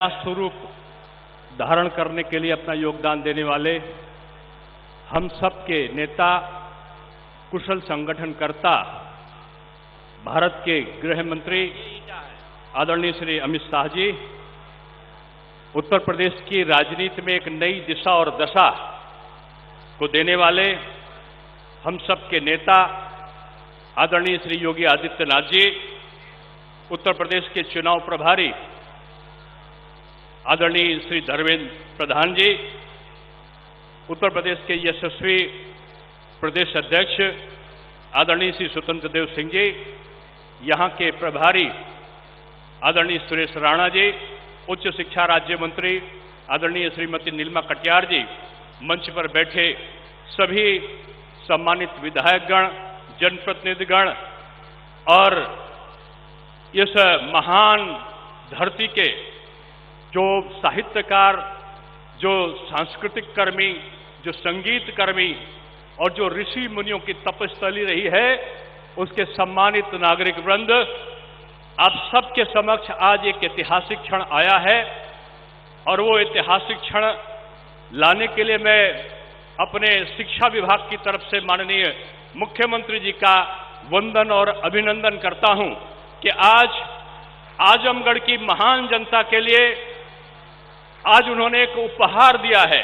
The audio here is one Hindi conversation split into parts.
स्वरूप धारण करने के लिए अपना योगदान देने वाले हम सब के नेता, कुशल संगठनकर्ता, भारत के गृह मंत्री आदरणीय श्री अमित शाह जी, उत्तर प्रदेश की राजनीति में एक नई दिशा और दशा को देने वाले हम सब के नेता आदरणीय श्री योगी आदित्यनाथ जी, उत्तर प्रदेश के चुनाव प्रभारी आदरणीय श्री धर्मेंद्र प्रधान जी, उत्तर प्रदेश के यशस्वी प्रदेश अध्यक्ष आदरणीय श्री स्वतंत्र देव सिंह जी, यहाँ के प्रभारी आदरणीय सुरेश राणा जी, उच्च शिक्षा राज्य मंत्री आदरणीय श्रीमती नीलिमा कटियार जी, मंच पर बैठे सभी सम्मानित विधायकगण, जनप्रतिनिधिगण और इस महान धरती के जो साहित्यकार, जो सांस्कृतिक कर्मी, जो संगीत कर्मी और जो ऋषि मुनियों की तपस्थली रही है, उसके सम्मानित नागरिक वृंद, आप सबके समक्ष आज एक ऐतिहासिक क्षण आया है और वो ऐतिहासिक क्षण लाने के लिए मैं अपने शिक्षा विभाग की तरफ से माननीय मुख्यमंत्री जी का वंदन और अभिनंदन करता हूं कि आज आजमगढ़ की महान जनता के लिए आज उन्होंने एक उपहार दिया है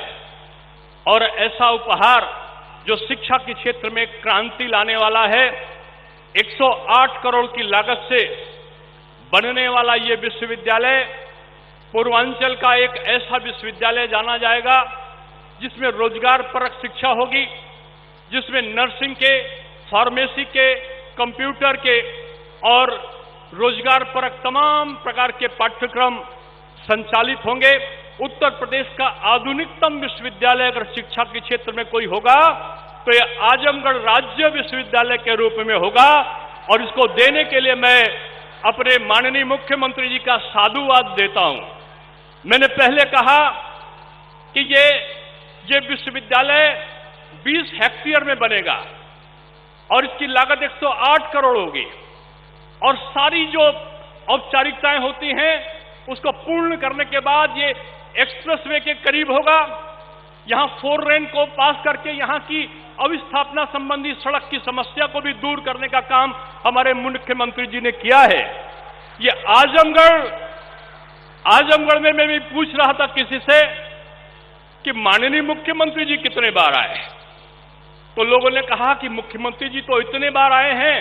और ऐसा उपहार जो शिक्षा के क्षेत्र में क्रांति लाने वाला है। 108 करोड़ की लागत से बनने वाला ये विश्वविद्यालय पूर्वांचल का एक ऐसा विश्वविद्यालय जाना जाएगा जिसमें रोजगार परक शिक्षा होगी, जिसमें नर्सिंग के, फार्मेसी के, कंप्यूटर के और रोजगार परक तमाम प्रकार के पाठ्यक्रम संचालित होंगे। उत्तर प्रदेश का आधुनिकतम विश्वविद्यालय अगर शिक्षा के क्षेत्र में कोई होगा तो यह आजमगढ़ राज्य विश्वविद्यालय के रूप में होगा और इसको देने के लिए मैं अपने माननीय मुख्यमंत्री जी का साधुवाद देता हूं। मैंने पहले कहा कि ये विश्वविद्यालय 20 हेक्टेयर में बनेगा और इसकी लागत 108 करोड़ होगी और सारी जो औपचारिकताएं होती हैं उसको पूर्ण करने के बाद ये एक्सप्रेसवे के करीब होगा। यहां 4 लेन को पास करके यहां की अविस्थापना संबंधी सड़क की समस्या को भी दूर करने का काम हमारे मुख्यमंत्री जी ने किया है। ये आजमगढ़ में मैं भी पूछ रहा था किसी से कि माननीय मुख्यमंत्री जी कितने बार आए, तो लोगों ने कहा कि मुख्यमंत्री जी तो इतने बार आए हैं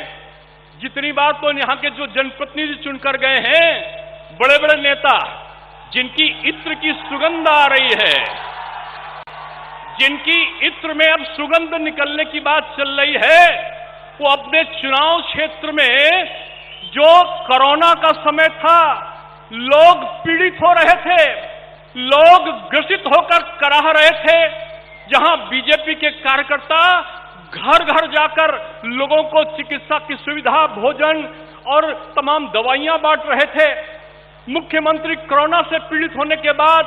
जितनी बार तो यहां के जो जनप्रतिनिधि चुनकर गए हैं, बड़े बड़े नेता जिनकी इत्र की सुगंध आ रही है, जिनकी इत्र में अब सुगंध निकलने की बात चल रही है, वो अपने चुनाव क्षेत्र में जो कोरोना का समय था, लोग पीड़ित हो रहे थे, लोग ग्रसित होकर कराह रहे थे, जहां बीजेपी के कार्यकर्ता घर घर जाकर लोगों को चिकित्सा की सुविधा, भोजन और तमाम दवाइयां बांट रहे थे। मुख्यमंत्री कोरोना से पीड़ित होने के बाद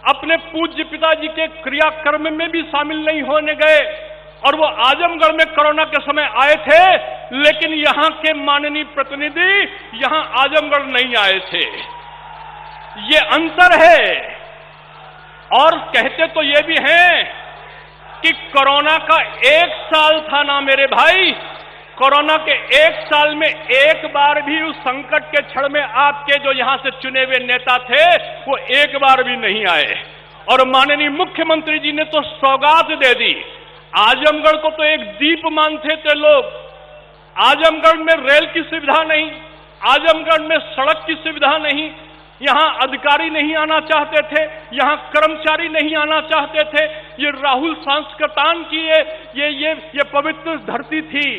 अपने पूज्य पिताजी के क्रियाकर्म में भी शामिल नहीं होने गए और वो आजमगढ़ में कोरोना के समय आए थे, लेकिन यहां के माननीय प्रतिनिधि यहां आजमगढ़ नहीं आए थे। ये अंतर है। और कहते तो ये भी हैं कि कोरोना का 1 साल था ना मेरे भाई, कोरोना के 1 साल में एक बार भी उस संकट के क्षण में आपके जो यहां से चुने हुए नेता थे वो एक बार भी नहीं आए और माननीय मुख्यमंत्री जी ने तो सौगात दे दी। आजमगढ़ को तो एक द्वीप मानते थे लोग। आजमगढ़ में रेल की सुविधा नहीं, आजमगढ़ में सड़क की सुविधा नहीं, यहां अधिकारी नहीं आना चाहते थे, यहां कर्मचारी नहीं आना चाहते थे। ये राहुल सांस्कृतान की ये पवित्र धरती थी।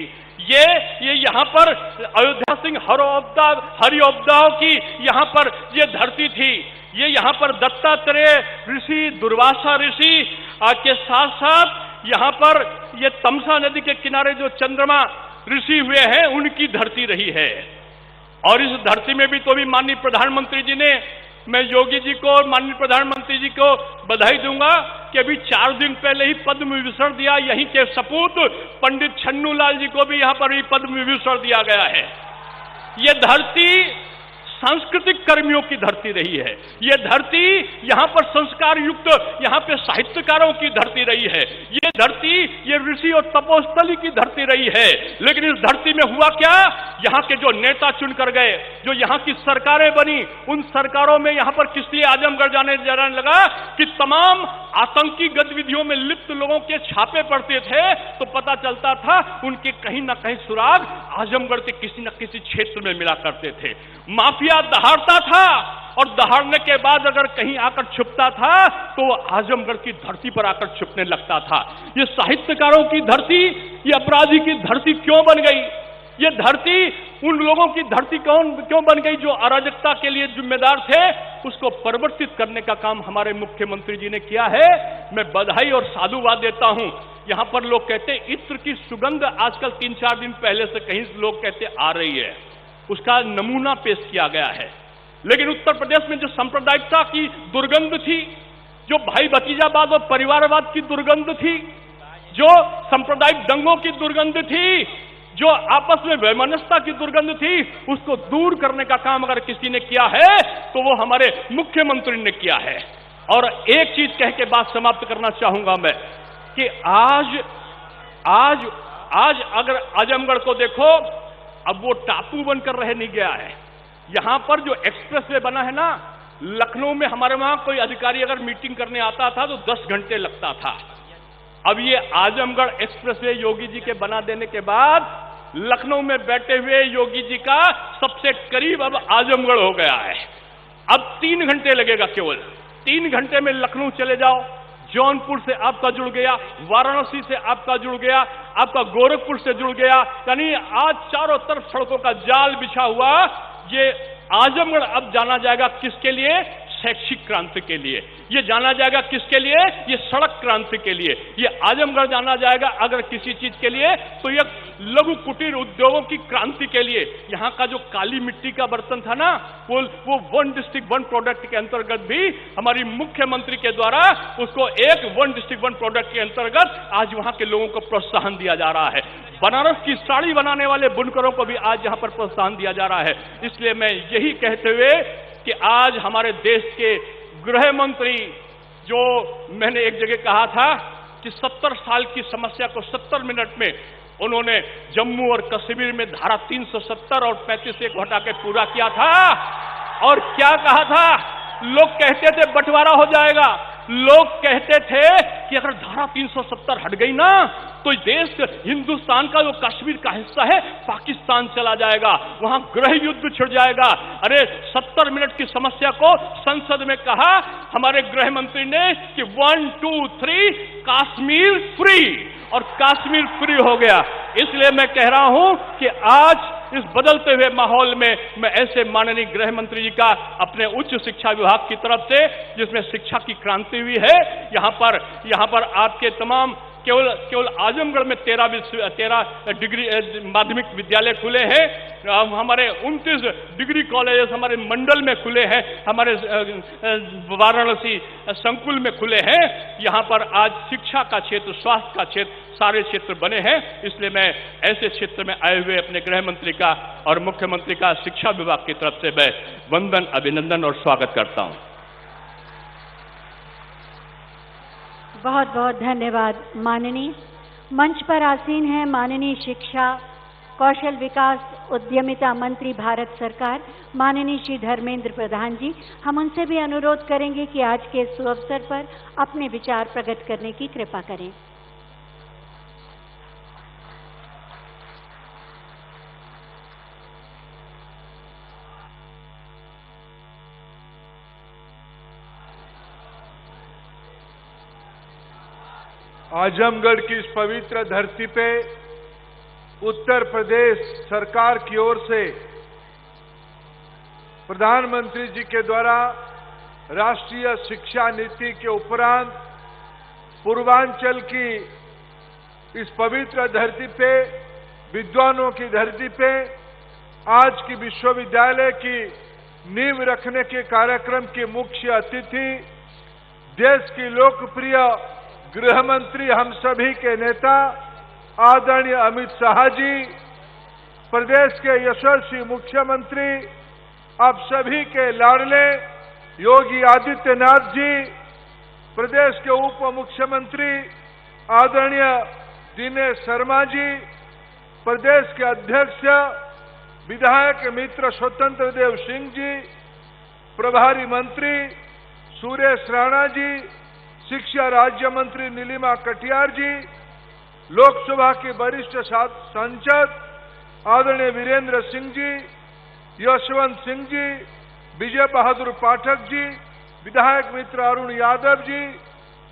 ये यहां पर अयोध्या सिंह हरिओबदाव की यहां पर ये धरती थी। ये यहां पर दत्तात्रेय ऋषि, दुर्वासा ऋषि के साथ साथ यहां पर ये तमसा नदी के किनारे जो चंद्रमा ऋषि हुए हैं उनकी धरती रही है। और इस धरती में भी तो भी माननीय प्रधानमंत्री जी ने, मैं योगी जी को और माननीय प्रधानमंत्री जी को बधाई दूंगा कि अभी 4 दिन पहले ही पद्म विभूषण दिया। यहीं के सपूत पंडित छन्नू लाल जी को भी यहां पर ही पद्म विभूषण दिया गया है। ये धरती सांस्कृतिक कर्मियों की धरती रही है। ये धरती यहां पर संस्कार युक्त, यहां पे साहित्यकारों की धरती रही है। ये धरती ये ऋषि और तपोस्थली की धरती रही है। लेकिन इस धरती में हुआ क्या, यहां के जो नेता चुनकर गए, जो यहां की सरकारें बनी, उन सरकारों में यहां पर किस लिए आजमगढ़ जाने लगा कि तमाम आतंकी गतिविधियों में लिप्त लोगों के छापे पड़ते थे, तो पता चलता था उनके कहीं ना कहीं सुराग आजमगढ़ के किसी न किसी क्षेत्र में मिला करते थे। माफिया दहाड़ता था और दहाड़ने के बाद अगर कहीं आकर छुपता था तो वो आजमगढ़ की धरती पर आकर छुपने लगता था। ये साहित्यकारों की धरती, ये अपराधी की धरती क्यों बन गई? ये धरती उन लोगों की धरती क्यों बन गई जो अराजकता के लिए जिम्मेदार थे? उसको परिवर्तित करने का काम हमारे मुख्यमंत्री जी ने किया है। मैं बधाई और साधुवाद देता हूं। यहां पर लोग कहते हैं इत्र की सुगंध आजकल 3-4 दिन पहले से कहीं लोग कहते आ रही है, उसका नमूना पेश किया गया है। लेकिन उत्तर प्रदेश में जो सांप्रदायिकता की दुर्गंध थी, जो भाई भतीजावाद और परिवारवाद की दुर्गंध थी, जो सांप्रदायिक दंगों की दुर्गंध थी, जो आपस में वैमनस्यता की दुर्गंध थी, उसको दूर करने का काम अगर किसी ने किया है तो वो हमारे मुख्यमंत्री ने किया है। और एक चीज कह के बात समाप्त करना चाहूंगा मैं कि आज अगर आजमगढ़ को देखो, अब वो टापू बनकर रह नहीं गया है। यहां पर जो एक्सप्रेसवे बना है ना, लखनऊ में हमारे वहां कोई अधिकारी अगर मीटिंग करने आता था तो 10 घंटे लगता था। अब ये आजमगढ़ एक्सप्रेसवे योगी जी के बना देने के बाद लखनऊ में बैठे हुए योगी जी का सबसे करीब अब आजमगढ़ हो गया है। अब 3 घंटे लगेगा, केवल 3 घंटे में लखनऊ चले जाओ, जौनपुर से आपका जुड़ गया, वाराणसी से आपका जुड़ गया, आपका गोरखपुर से जुड़ गया। यानी आज चारों तरफ सड़कों का जाल बिछा हुआ। ये आजमगढ़ अब जाना जाएगा किसके लिए? शैक्षिक क्रांति के लिए। ये जाना जाएगा किसके लिए? ये सड़क क्रांति के लिए। ये आजमगढ़ जाना जाएगा अगर किसी चीज के लिए तो ये लघु कुटीर उद्योगों की क्रांति के लिए। यहाँ का जो काली मिट्टी का बर्तन था ना, वो 1 डिस्ट्रिक्ट 1 प्रोडक्ट के अंतर्गत भी हमारी मुख्यमंत्री के द्वारा उसको एक 1 डिस्ट्रिक्ट 1 प्रोडक्ट के अंतर्गत आज वहां के लोगों को प्रोत्साहन दिया जा रहा है। बनारस की साड़ी बनाने वाले बुनकरों को भी आज यहां पर प्रोत्साहन दिया जा रहा है। इसलिए मैं यही कहते हुए कि आज हमारे देश के गृह मंत्री, जो मैंने एक जगह कहा था कि 70 साल की समस्या को 70 मिनट में उन्होंने जम्मू और कश्मीर में धारा 370 और 35 को हटा के पूरा किया था। और क्या कहा था? लोग कहते थे बंटवारा हो जाएगा, लोग कहते थे कि अगर धारा 370 हट गई ना तो देश हिंदुस्तान का जो कश्मीर का हिस्सा है पाकिस्तान चला जाएगा, वहां गृह युद्ध छिड़ जाएगा। अरे 70 मिनट की समस्या को संसद में कहा हमारे गृह मंत्री ने कि 1 2 3 कश्मीर फ्री, और कश्मीर फ्री हो गया। इसलिए मैं कह रहा हूं कि आज इस बदलते हुए माहौल में मैं ऐसे माननीय गृह मंत्री जी का अपने उच्च शिक्षा विभाग की तरफ से, जिसमें शिक्षा की क्रांति हुई है, यहां पर आपके तमाम केवल आजमगढ़ में 13 डिग्री माध्यमिक विद्यालय खुले हैं। हमारे 29 डिग्री कॉलेजेस हमारे मंडल में खुले हैं, हमारे वाराणसी संकुल में खुले हैं। यहाँ पर आज शिक्षा का क्षेत्र, स्वास्थ्य का क्षेत्र, सारे क्षेत्र बने हैं। इसलिए मैं ऐसे क्षेत्र में आए हुए अपने गृह मंत्री का और मुख्यमंत्री का शिक्षा विभाग की तरफ से मैं वंदन, अभिनंदन और स्वागत करता हूँ। बहुत बहुत धन्यवाद माननीय। मंच पर आसीन है माननीय शिक्षा, कौशल विकास, उद्यमिता मंत्री भारत सरकार माननीय श्री धर्मेंद्र प्रधान जी। हम उनसे भी अनुरोध करेंगे कि आज के इस अवसर पर अपने विचार प्रकट करने की कृपा करें। आजमगढ़ की इस पवित्र धरती पे उत्तर प्रदेश सरकार की ओर से प्रधानमंत्री जी के द्वारा राष्ट्रीय शिक्षा नीति के उपरांत पूर्वांचल की इस पवित्र धरती पे, विद्वानों की धरती पे आज की विश्वविद्यालय की नींव रखने के कार्यक्रम के मुख्य अतिथि देश की लोकप्रिय गृह मंत्री, हम सभी के नेता आदरणीय अमित शाह जी, प्रदेश के यशस्वी मुख्यमंत्री आप सभी के लाडले योगी आदित्यनाथ जी, प्रदेश के उप मुख्यमंत्री आदरणीय दिनेश शर्मा जी, प्रदेश के अध्यक्ष विधायक मित्र स्वतंत्र देव सिंह जी, प्रभारी मंत्री सुरेश राणा जी, शिक्षा राज्य मंत्री नीलिमा कटियार जी, लोकसभा के वरिष्ठ सांसद आदरणीय वीरेंद्र सिंह जी, यशवंत सिंह जी, विजय बहादुर पाठक जी, विधायक मित्र अरुण यादव जी,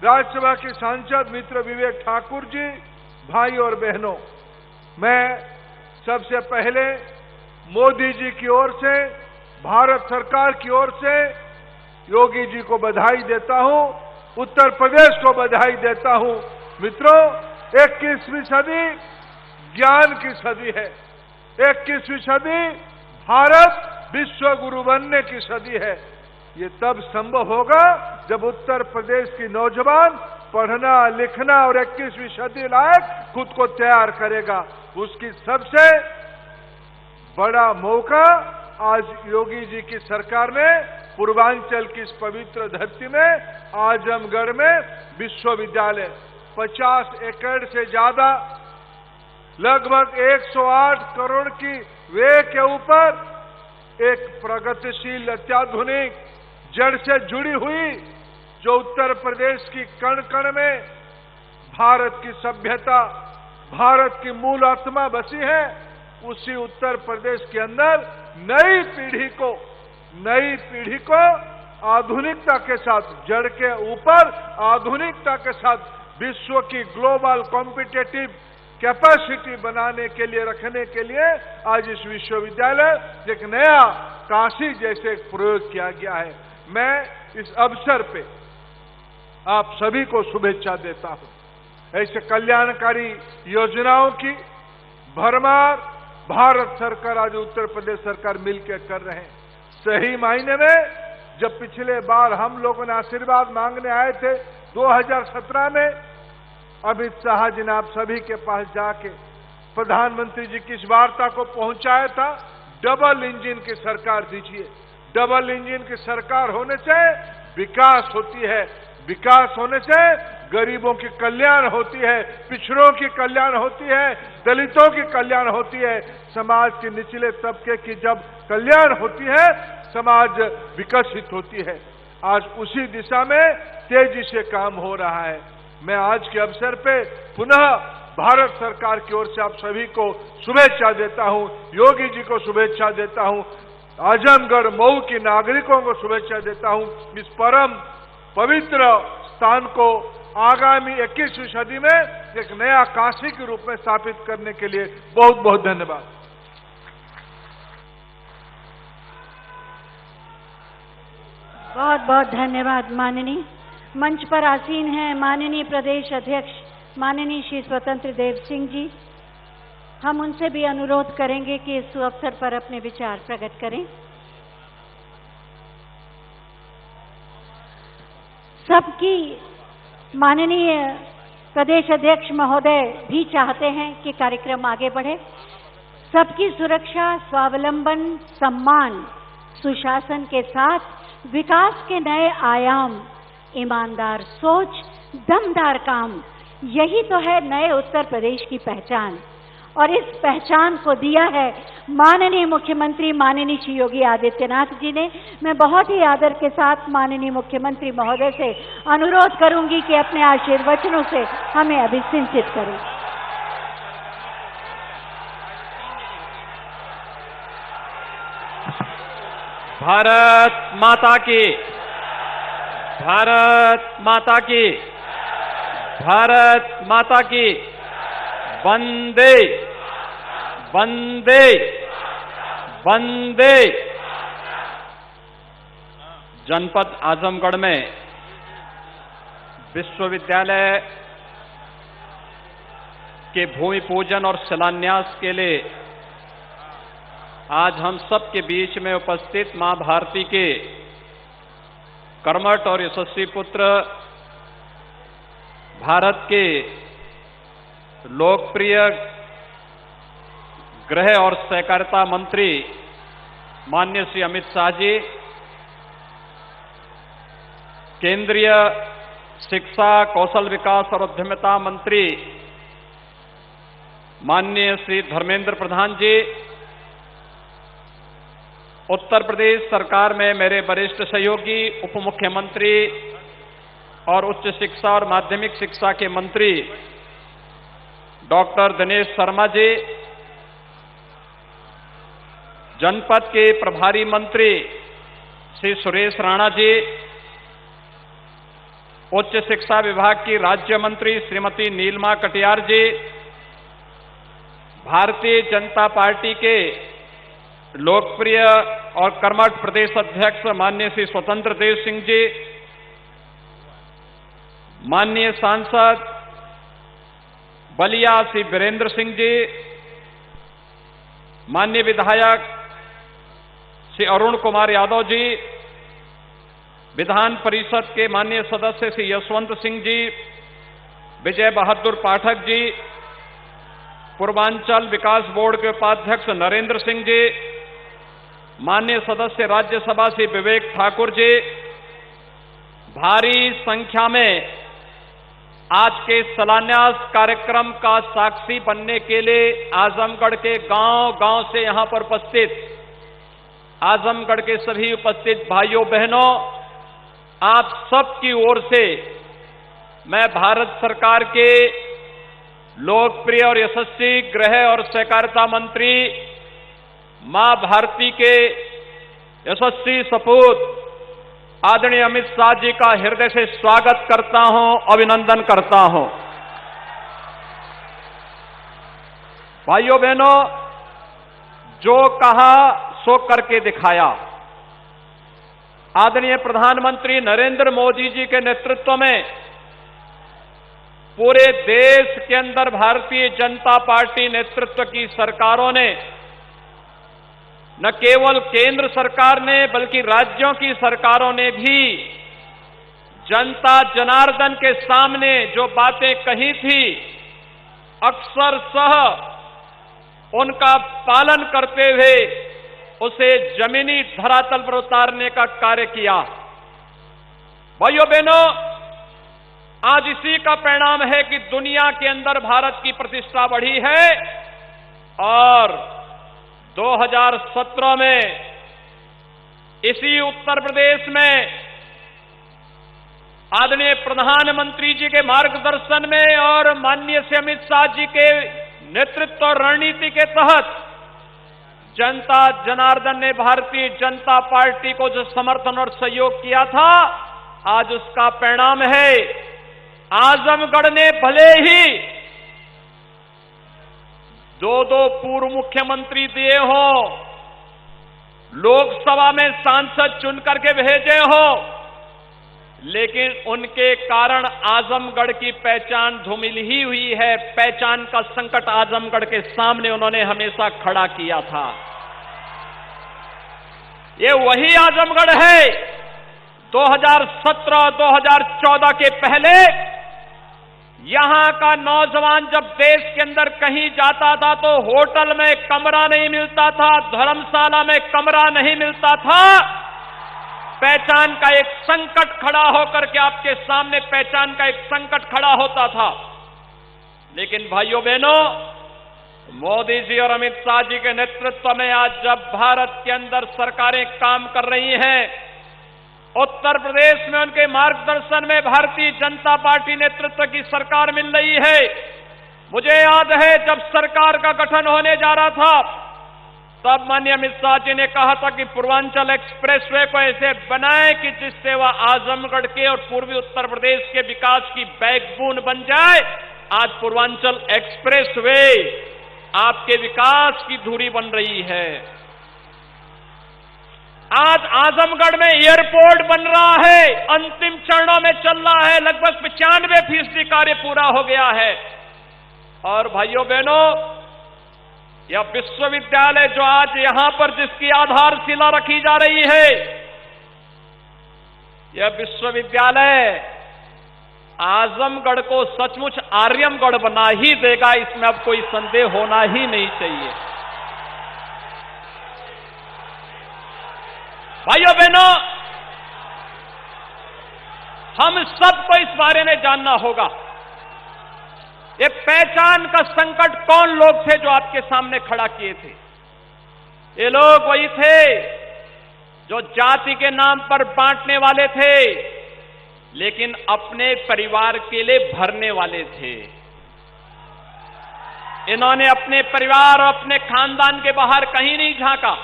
राज्यसभा के सांसद मित्र विवेक ठाकुर जी, भाई और बहनों, मैं सबसे पहले मोदी जी की ओर से, भारत सरकार की ओर से योगी जी को बधाई देता हूं, उत्तर प्रदेश को बधाई देता हूं। मित्रों, 21वीं सदी ज्ञान की सदी है। 21वीं सदी भारत विश्व गुरु बनने की सदी है। ये तब संभव होगा जब उत्तर प्रदेश की नौजवान पढ़ना लिखना और 21वीं सदी लायक खुद को तैयार करेगा। उसकी सबसे बड़ा मौका आज योगी जी की सरकार ने पूर्वांचल की इस पवित्र धरती में आजमगढ़ में विश्वविद्यालय 50 एकड़ से ज्यादा लगभग 108 करोड़ की व्यय के ऊपर एक प्रगतिशील अत्याधुनिक जड़ से जुड़ी हुई जो उत्तर प्रदेश की कण कण में भारत की सभ्यता, भारत की मूल आत्मा बसी है, उसी उत्तर प्रदेश के अंदर नई पीढ़ी को आधुनिकता के साथ, जड़ के ऊपर आधुनिकता के साथ विश्व की ग्लोबल कॉम्पिटिटिव कैपेसिटी बनाने के लिए, रखने के लिए आज इस विश्वविद्यालय एक नया काशी जैसे एक प्रयोग किया गया है। मैं इस अवसर पे आप सभी को शुभेच्छा देता हूं। ऐसे कल्याणकारी योजनाओं की भरमार भारत सरकार, आज उत्तर प्रदेश सरकार मिलकर कर रहे हैं। सही मायने में जब पिछले बार हम लोगों ने आशीर्वाद मांगने आए थे 2017 में, अमित शाह जी ने आप सभी के पास जाके प्रधानमंत्री जी की इस वार्ता को पहुंचाया था, डबल इंजन की सरकार दीजिए। डबल इंजन की सरकार होने से विकास होती है, विकास होने से गरीबों की कल्याण होती है, पिछड़ों की कल्याण होती है, दलितों की कल्याण होती है, समाज के निचले तबके की जब कल्याण होती है, समाज विकसित होती है। आज उसी दिशा में तेजी से काम हो रहा है। मैं आज के अवसर पे पुनः भारत सरकार की ओर से आप सभी को शुभेच्छा देता हूं, योगी जी को शुभेच्छा देता हूं, आजमगढ़ मऊ के नागरिकों को शुभेच्छा देता हूं। इस परम पवित्र स्थान को आगामी 21वीं सदी में एक नया काशी के रूप में स्थापित करने के लिए बहुत बहुत धन्यवाद। बहुत बहुत धन्यवाद माननीय। मंच पर आसीन हैं माननीय प्रदेश अध्यक्ष माननीय श्री स्वतंत्र देव सिंह जी। हम उनसे भी अनुरोध करेंगे कि इस अवसर पर अपने विचार प्रकट करें। सबकी माननीय प्रदेश अध्यक्ष महोदय भी चाहते हैं कि कार्यक्रम आगे बढ़े। सबकी सुरक्षा, स्वावलंबन, सम्मान, सुशासन के साथ विकास के नए आयाम, ईमानदार सोच, दमदार काम, यही तो है नए उत्तर प्रदेश की पहचान। और इस पहचान को दिया है माननीय मुख्यमंत्री माननीय श्री योगी आदित्यनाथ जी ने। मैं बहुत ही आदर के साथ माननीय मुख्यमंत्री महोदय से अनुरोध करूंगी कि अपने आशीर्वचनों से हमें अभिसिंचित करें। भारत माता की, भारत माता की, भारत माता की। वंदे वंदे वंदे। जनपद आजमगढ़ में विश्वविद्यालय के भूमि पूजन और शिलान्यास के लिए आज हम सब के बीच में उपस्थित मां भारती के कर्मठ और यशस्वी पुत्र, भारत के लोकप्रिय गृह और सहकारिता मंत्री माननीय श्री अमित शाह जी, केंद्रीय शिक्षा, कौशल विकास और उद्यमिता मंत्री माननीय श्री धर्मेंद्र प्रधान जी, उत्तर प्रदेश सरकार में मेरे वरिष्ठ सहयोगी उप मुख्यमंत्री और उच्च शिक्षा और माध्यमिक शिक्षा के मंत्री डॉक्टर दिनेश शर्मा जी, जनपद के प्रभारी मंत्री श्री सुरेश राणा जी, उच्च शिक्षा विभाग की राज्य मंत्री श्रीमती नीलमा कटियार जी, भारतीय जनता पार्टी के लोकप्रिय और कर्मठ प्रदेश अध्यक्ष माननीय श्री स्वतंत्र देव सिंह जी, माननीय सांसद बलिया श्री वीरेंद्र सिंह जी, माननीय विधायक श्री अरुण कुमार यादव जी, विधान परिषद के माननीय सदस्य श्री यशवंत सिंह जी, विजय बहादुर पाठक जी, पूर्वांचल विकास बोर्ड के उपाध्यक्ष नरेंद्र सिंह जी, माननीय सदस्य राज्यसभा श्री विवेक ठाकुर जी, भारी संख्या में आज के शिलान्यास कार्यक्रम का साक्षी बनने के लिए आजमगढ़ के गांव-गांव से यहां पर उपस्थित आजमगढ़ के सभी उपस्थित भाइयों बहनों, आप सबकी ओर से मैं भारत सरकार के लोकप्रिय और यशस्वी गृह और सहकारिता मंत्री मां भारती के यशस्वी सपूत आदरणीय अमित शाह जी का हृदय से स्वागत करता हूं, अभिनंदन करता हूं। भाइयों बहनों, जो कहा सो करके दिखाया। आदरणीय प्रधानमंत्री नरेंद्र मोदी जी के नेतृत्व में पूरे देश के अंदर भारतीय जनता पार्टी नेतृत्व की सरकारों ने, न केवल केंद्र सरकार ने बल्कि राज्यों की सरकारों ने भी जनता जनार्दन के सामने जो बातें कही थी, अक्षरशः उनका पालन करते हुए उसे जमीनी धरातल पर उतारने का कार्य किया। भाइयों बहनों, आज इसी का परिणाम है कि दुनिया के अंदर भारत की प्रतिष्ठा बढ़ी है और 2017 में इसी उत्तर प्रदेश में आदरणीय प्रधानमंत्री जी के मार्गदर्शन में और माननीय श्री अमित शाह जी के नेतृत्व और रणनीति के तहत जनता जनार्दन ने भारतीय जनता पार्टी को जो समर्थन और सहयोग किया था, आज उसका परिणाम है आजमगढ़ ने भले ही दो पूर्व मुख्यमंत्री दिए हो, लोकसभा में सांसद चुन करके भेजे हो, लेकिन उनके कारण आजमगढ़ की पहचान धूमिल ही हुई है। पहचान का संकट आजमगढ़ के सामने उन्होंने हमेशा खड़ा किया था। ये वही आजमगढ़ है 2017-2014 के पहले यहां का नौजवान जब देश के अंदर कहीं जाता था तो होटल में कमरा नहीं मिलता था, धर्मशाला में कमरा नहीं मिलता था। पहचान का एक संकट खड़ा होकर के आपके सामने पहचान का एक संकट खड़ा होता था। लेकिन भाइयों बहनों, मोदी जी और अमित शाह जी के नेतृत्व में आज जब भारत के अंदर सरकारें काम कर रही हैं, उत्तर प्रदेश में उनके मार्गदर्शन में भारतीय जनता पार्टी नेतृत्व की सरकार मिल रही है। मुझे याद है जब सरकार का गठन होने जा रहा था, तब माननीय अमित शाह जी ने कहा था कि पूर्वांचल एक्सप्रेसवे को ऐसे बनाएं कि जिससे वह आजमगढ़ के और पूर्वी उत्तर प्रदेश के विकास की बैकबोन बन जाए। आज पूर्वांचल एक्सप्रेसवे आपके विकास की धुरी बन रही है। आज आजमगढ़ में एयरपोर्ट बन रहा है, अंतिम चरणों में चल रहा है, लगभग 95% कार्य पूरा हो गया है। और भाइयों बहनों, यह विश्वविद्यालय जो आज यहां पर जिसकी आधारशिला रखी जा रही है, यह विश्वविद्यालय आजमगढ़ को सचमुच आर्यमगढ़ बना ही देगा, इसमें अब कोई संदेह होना ही नहीं चाहिए। भाइयों बहनों, हम सबको इस बारे में जानना होगा, ये पहचान का संकट कौन लोग थे जो आपके सामने खड़ा किए थे। ये लोग वही थे जो जाति के नाम पर बांटने वाले थे, लेकिन अपने परिवार के लिए भरने वाले थे। इन्होंने अपने परिवार और अपने खानदान के बाहर कहीं नहीं झांका।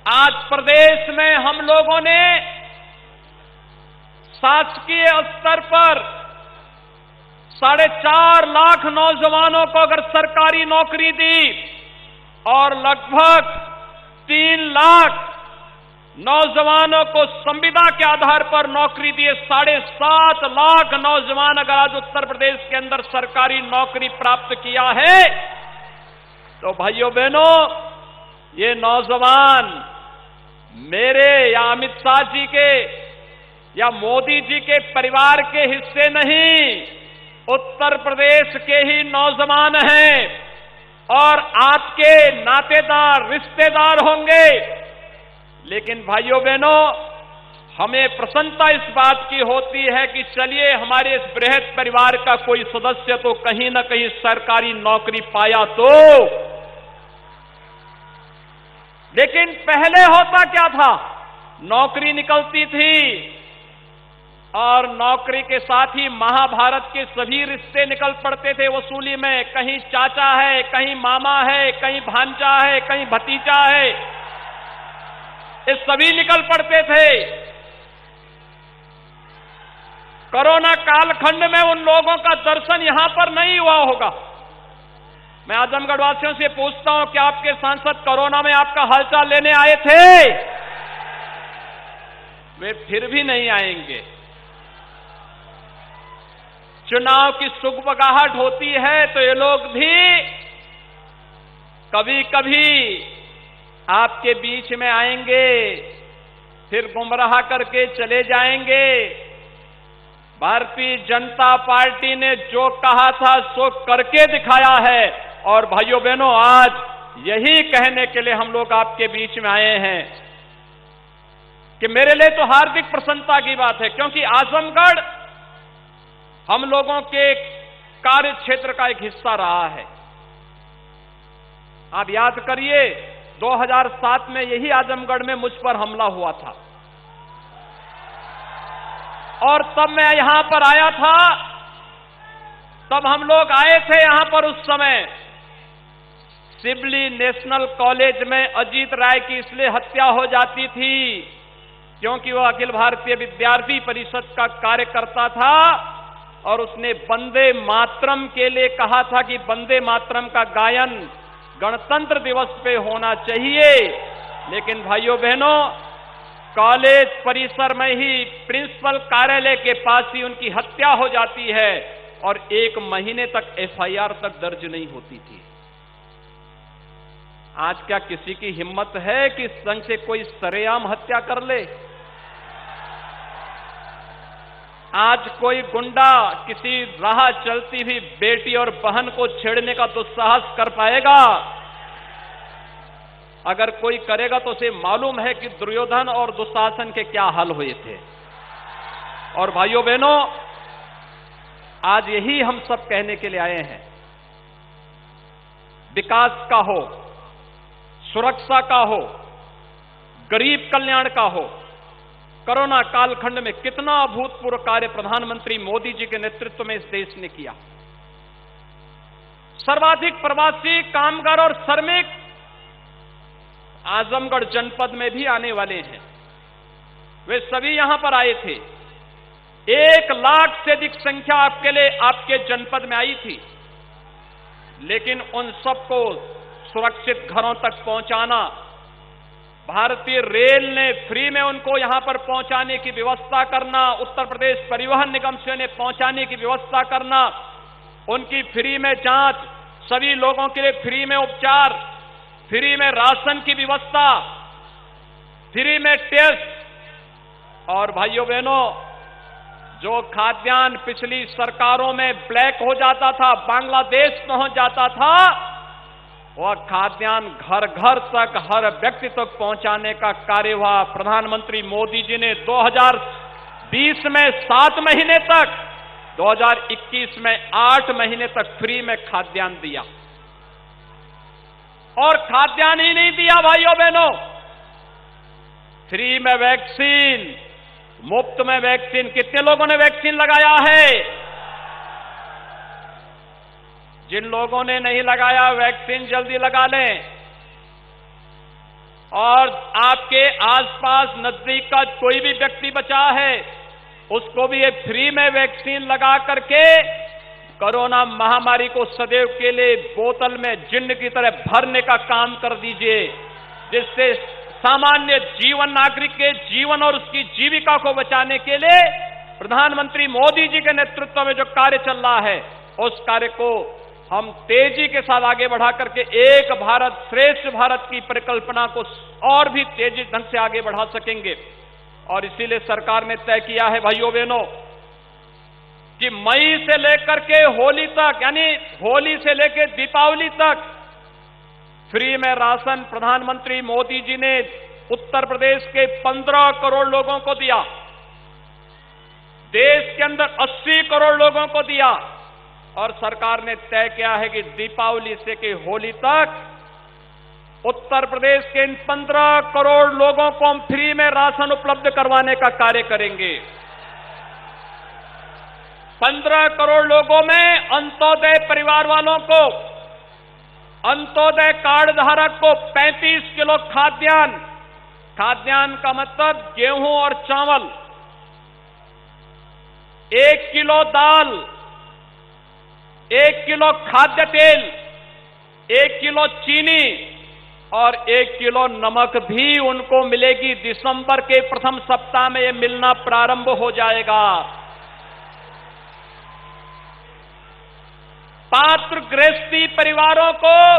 आज प्रदेश में हम लोगों ने शासकीय स्तर पर 4.5 लाख नौजवानों को अगर सरकारी नौकरी दी और लगभग 3 लाख नौजवानों को संविदा के आधार पर नौकरी दिए 7.5 लाख नौजवान अगर आज उत्तर प्रदेश के अंदर सरकारी नौकरी प्राप्त किया है, तो भाइयों बहनों, ये नौजवान मेरे या अमित शाह जी के या मोदी जी के परिवार के हिस्से नहीं, उत्तर प्रदेश के ही नौजवान हैं और आपके नातेदार रिश्तेदार होंगे। लेकिन भाइयों बहनों, हमें प्रसन्नता इस बात की होती है कि चलिए हमारे इस बृहद परिवार का कोई सदस्य तो कहीं ना कहीं सरकारी नौकरी पाया तो। लेकिन पहले होता क्या था, नौकरी निकलती थी और नौकरी के साथ ही महाभारत के सभी रिश्ते निकल पड़ते थे वसूली में। कहीं चाचा है, कहीं मामा है, कहीं भांजा है, कहीं भतीजा है, ये सभी निकल पड़ते थे। कोरोना कालखंड में उन लोगों का दर्शन यहां पर नहीं हुआ होगा। मैं आजमगढ़ वासियों से पूछता हूं कि आपके सांसद कोरोना में आपका हालचाल लेने आए थे? वे फिर भी नहीं आएंगे। चुनाव की सुगबगाहट होती है तो ये लोग भी कभी कभी आपके बीच में आएंगे, फिर गुमराह करके चले जाएंगे। भारतीय जनता पार्टी ने जो कहा था सो करके दिखाया है और भाइयों बहनों, आज यही कहने के लिए हम लोग आपके बीच में आए हैं कि मेरे लिए तो हार्दिक प्रसन्नता की बात है, क्योंकि आजमगढ़ हम लोगों के कार्य क्षेत्र का एक हिस्सा रहा है। आप याद करिए, 2007 में यही आजमगढ़ में मुझ पर हमला हुआ था और तब मैं यहां पर आया था। तब हम लोग आए थे यहां पर, उस समय सिबली नेशनल कॉलेज में अजीत राय की इसलिए हत्या हो जाती थी क्योंकि वह अखिल भारतीय विद्यार्थी परिषद का कार्यकर्ता था और उसने वंदे मातरम के लिए कहा था कि वंदे मातरम का गायन गणतंत्र दिवस पे होना चाहिए। लेकिन भाइयों बहनों, कॉलेज परिसर में ही प्रिंसिपल कार्यालय के पास ही उनकी हत्या हो जाती है और 1 महीने तक एफआईआर तक दर्ज नहीं होती थी। आज क्या किसी की हिम्मत है कि संग से कोई सरेआम हत्या कर ले? आज कोई गुंडा किसी राह चलती हुई बेटी और बहन को छेड़ने का दुस्साहस कर पाएगा? अगर कोई करेगा तो उसे मालूम है कि दुर्योधन और दुशासन के क्या हाल हुए थे। और भाइयों बहनों, आज यही हम सब कहने के लिए आए हैं। विकास का हो, सुरक्षा का हो, गरीब कल्याण का हो, कोरोना कालखंड में कितना अभूतपूर्व कार्य प्रधानमंत्री मोदी जी के नेतृत्व में इस देश ने किया। सर्वाधिक प्रवासी कामगार और श्रमिक आजमगढ़ जनपद में भी आने वाले हैं। वे सभी यहां पर आए थे। 1 लाख से अधिक संख्या आपके जनपद में आई थी। लेकिन उन सबको सुरक्षित घरों तक पहुंचाना, भारतीय रेल ने फ्री में उनको यहां पर पहुंचाने की व्यवस्था करना, उत्तर प्रदेश परिवहन निगम से उन्हें पहुंचाने की व्यवस्था करना, उनकी फ्री में जांच, सभी लोगों के लिए फ्री में उपचार, फ्री में राशन की व्यवस्था, फ्री में टेस्ट। और भाइयों बहनों, जो खाद्यान्न पिछली सरकारों में ब्लैक हो जाता था, बांग्लादेश पहुंच जाता था, वह खाद्यान्न घर घर तक, हर व्यक्ति तक पहुंचाने का कार्य हुआ। प्रधानमंत्री मोदी जी ने 2020 में 7 महीने तक, 2021 में 8 महीने तक फ्री में खाद्यान्न दिया। और खाद्यान्न ही नहीं दिया भाइयों बहनों, फ्री में वैक्सीन, मुफ्त में वैक्सीन। कितने लोगों ने वैक्सीन लगाया है? जिन लोगों ने नहीं लगाया वैक्सीन जल्दी लगा लें। और आपके आसपास नजदीक का कोई भी व्यक्ति बचा है, उसको भी एक फ्री में वैक्सीन लगा करके कोरोना महामारी को सदैव के लिए बोतल में जिन्न की तरह भरने का काम कर दीजिए, जिससे सामान्य जीवन, नागरिक के जीवन और उसकी जीविका को बचाने के लिए प्रधानमंत्री मोदी जी के नेतृत्व में जो कार्य चल रहा है, उस कार्य को हम तेजी के साथ आगे बढ़ा करके एक भारत श्रेष्ठ भारत की परिकल्पना को और भी तेजी ढंग से आगे बढ़ा सकेंगे। और इसीलिए सरकार ने तय किया है भाइयों बहनों कि मई से लेकर के होली तक, यानी होली से लेकर दीपावली तक फ्री में राशन प्रधानमंत्री मोदी जी ने उत्तर प्रदेश के 15 करोड़ लोगों को दिया, देश के अंदर 80 करोड़ लोगों को दिया। और सरकार ने तय किया है कि दीपावली से के होली तक उत्तर प्रदेश के इन 15 करोड़ लोगों को हम फ्री में राशन उपलब्ध करवाने का कार्य करेंगे। 15 करोड़ लोगों में अंत्योदय परिवार वालों को, अंत्योदय कार्ड धारक को 35 किलो खाद्यान्न, खाद्यान्न का मतलब गेहूं और चावल, 1 किलो दाल, 1 किलो खाद्य तेल, 1 किलो चीनी और 1 किलो नमक भी उनको मिलेगी। दिसंबर के प्रथम सप्ताह में यह मिलना प्रारंभ हो जाएगा। पात्र गृहस्थी परिवारों को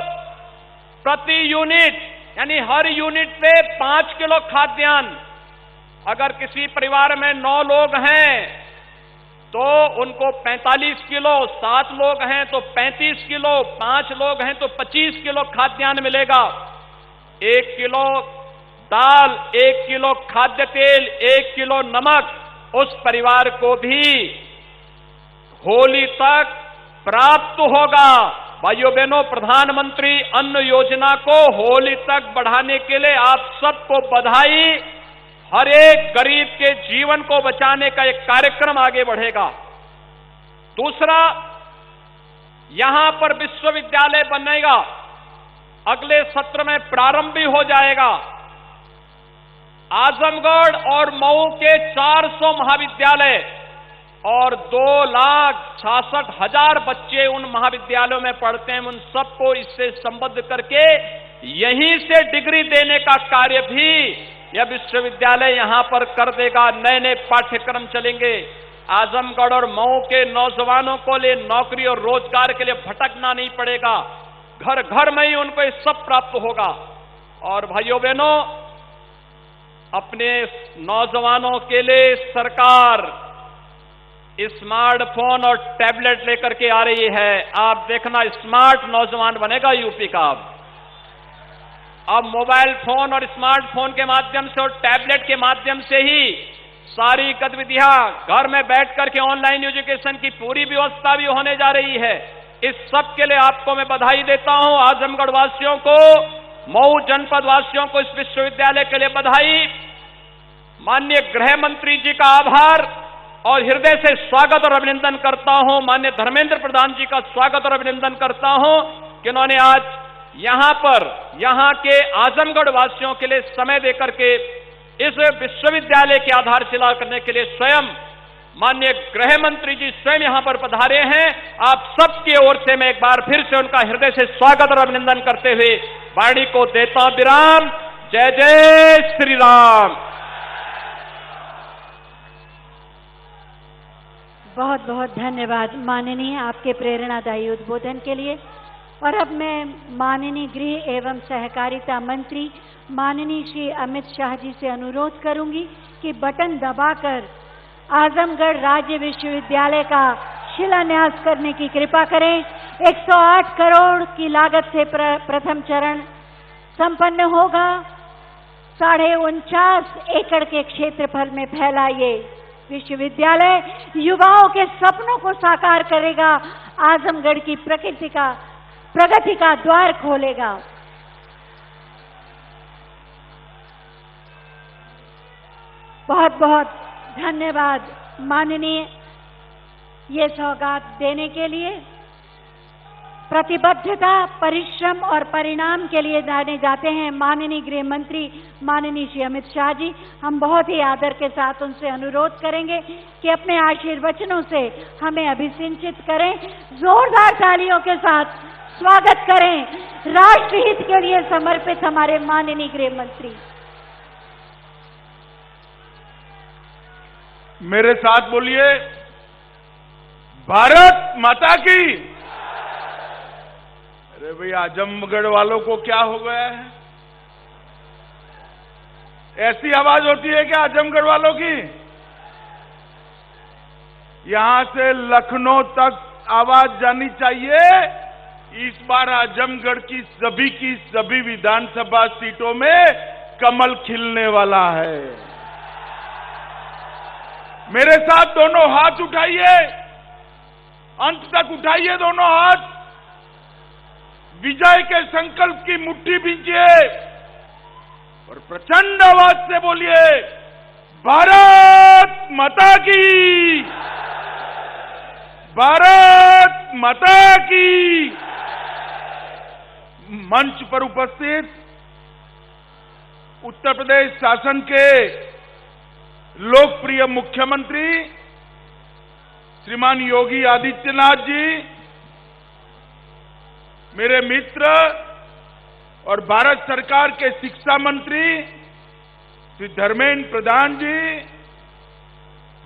प्रति यूनिट, यानी हर यूनिट पे 5 किलो खाद्यान्न। अगर किसी परिवार में 9 लोग हैं तो उनको 45 किलो, 7 लोग हैं तो 35 किलो, 5 लोग हैं तो 25 किलो खाद्यान्न मिलेगा। 1 किलो दाल, 1 किलो खाद्य तेल, 1 किलो नमक उस परिवार को भी होली तक प्राप्त होगा। भाइयों बहनों, प्रधानमंत्री अन्न योजना को होली तक बढ़ाने के लिए आप सबको बधाई। हर एक गरीब के जीवन को बचाने का एक कार्यक्रम आगे बढ़ेगा। दूसरा, यहां पर विश्वविद्यालय बनेगा, अगले सत्र में प्रारंभ भी हो जाएगा। आजमगढ़ और मऊ के 400 महाविद्यालय और 2,66,000 बच्चे उन महाविद्यालयों में पढ़ते हैं, उन सबको इससे संबद्ध करके यहीं से डिग्री देने का कार्य भी यह विश्वविद्यालय यहां पर कर देगा। नए नए पाठ्यक्रम चलेंगे। आजमगढ़ और मऊ के नौजवानों को लिए नौकरी और रोजगार के लिए भटकना नहीं पड़ेगा, घर घर में ही उनको ये सब प्राप्त होगा। और भाइयों बहनों, अपने नौजवानों के लिए सरकार स्मार्टफोन और टैबलेट लेकर के आ रही है। आप देखना, स्मार्ट नौजवान बनेगा यूपी का। अब मोबाइल फोन और स्मार्टफोन के माध्यम से और टैबलेट के माध्यम से ही सारी गतिविधियां घर में बैठ करके ऑनलाइन एजुकेशन की पूरी व्यवस्था भी होने जा रही है। इस सब के लिए आपको मैं बधाई देता हूं। आजमगढ़ वासियों को, मऊ जनपद वासियों को इस विश्वविद्यालय के लिए बधाई। माननीय गृह मंत्री जी का आभार और हृदय से स्वागत और अभिनंदन करता हूं। माननीय धर्मेंद्र प्रधान जी का स्वागत और अभिनंदन करता हूं कि उन्होंने आज यहां पर, यहां के आजमगढ़ वासियों के लिए समय देकर के इस विश्वविद्यालय की आधारशिला करने के लिए स्वयं माननीय गृह मंत्री जी स्वयं यहां पर पधारे हैं। आप सबकी ओर से मैं एक बार फिर से उनका हृदय से स्वागत और अभिनंदन करते हुए वाणी को देता हूं विराम। जय जय श्री राम। बहुत बहुत धन्यवाद माननीय, आपके प्रेरणादायी उद्बोधन के लिए। और अब मैं माननीय गृह एवं सहकारिता मंत्री माननीय श्री अमित शाह जी से अनुरोध करूंगी कि बटन दबाकर आजमगढ़ राज्य विश्वविद्यालय का शिलान्यास करने की कृपा करें। 108 करोड़ की लागत से प्रथम चरण संपन्न होगा। 49.5 एकड़ के क्षेत्रफल में फैला ये विश्वविद्यालय युवाओं के सपनों को साकार करेगा, आजमगढ़ की प्रगति का द्वार खोलेगा। बहुत बहुत धन्यवाद माननीय, ये सौगात देने के लिए। प्रतिबद्धता, परिश्रम और परिणाम के लिए जाने जाते हैं माननीय गृह मंत्री माननीय श्री अमित शाह जी। हम बहुत ही आदर के साथ उनसे अनुरोध करेंगे कि अपने आशीर्वचनों से हमें अभिसिंचित करें। जोरदार तालियों के साथ स्वागत करें राष्ट्रहित के लिए समर्पित हमारे माननीय गृह मंत्री। मेरे साथ बोलिए, भारत माता की। अरे भाई, आजमगढ़ वालों को क्या हो गया है? ऐसी आवाज होती है क्या आजमगढ़ वालों की? यहां से लखनऊ तक आवाज जानी चाहिए। इस बार आजमगढ़ की सभी विधानसभा सीटों में कमल खिलने वाला है। मेरे साथ दोनों हाथ उठाइए, अंत तक उठाइए दोनों हाथ। विजय के संकल्प की मुट्ठी बींचिए और प्रचंड आवाज से बोलिए, भारत माता की, भारत माता की। मंच पर उपस्थित उत्तर प्रदेश शासन के लोकप्रिय मुख्यमंत्री श्रीमान योगी आदित्यनाथ जी, मेरे मित्र और भारत सरकार के शिक्षा मंत्री श्री धर्मेंद्र प्रधान जी,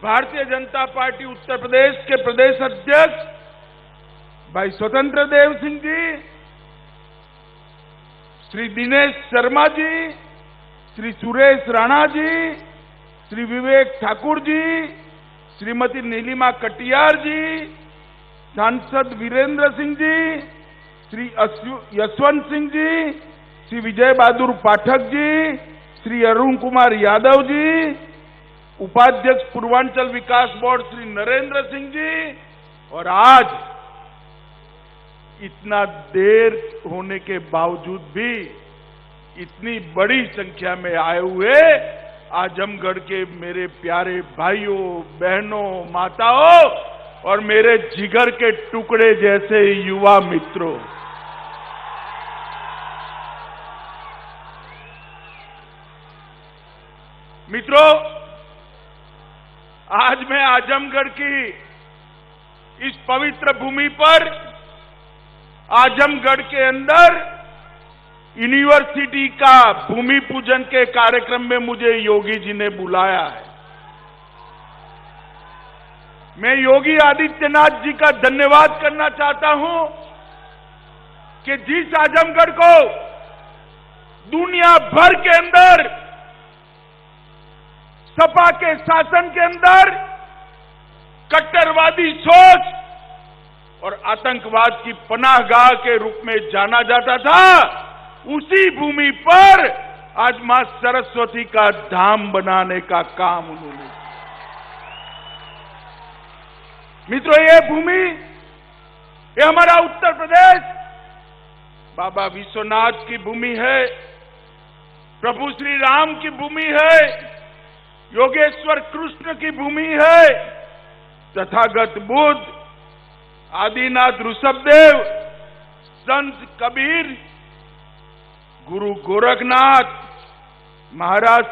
भारतीय जनता पार्टी उत्तर प्रदेश के प्रदेश अध्यक्ष भाई स्वतंत्र देव सिंह जी, श्री दिनेश शर्मा जी, श्री सुरेश राणा जी, श्री विवेक ठाकुर जी, श्रीमती नीलिमा कटियार जी, सांसद वीरेंद्र सिंह जी, श्री यशवंत सिंह जी, श्री विजय बहादुर पाठक जी, श्री अरुण कुमार यादव जी, उपाध्यक्ष पूर्वांचल विकास बोर्ड श्री नरेंद्र सिंह जी, और आज इतना देर होने के बावजूद भी इतनी बड़ी संख्या में आए हुए आजमगढ़ के मेरे प्यारे भाइयों, बहनों, माताओं और मेरे जिगर के टुकड़े जैसे युवा मित्रों, आज मैं आजमगढ़ की इस पवित्र भूमि पर, आजमगढ़ के अंदर यूनिवर्सिटी का भूमि पूजन के कार्यक्रम में मुझे योगी जी ने बुलाया है। मैं योगी आदित्यनाथ जी का धन्यवाद करना चाहता हूं कि जिस आजमगढ़ को दुनिया भर के अंदर सपा के शासन के अंदर कट्टरवादी सोच और आतंकवाद की पनाहगाह के रूप में जाना जाता था, उसी भूमि पर आज मां सरस्वती का धाम बनाने का काम उन्होंने। मित्रों, ये भूमि, ये हमारा उत्तर प्रदेश बाबा विश्वनाथ की भूमि है, प्रभु श्री राम की भूमि है, योगेश्वर कृष्ण की भूमि है, तथागत बुद्ध, आदिनाथ ऋषभदेव, संत कबीर, गुरु गोरखनाथ, महाराज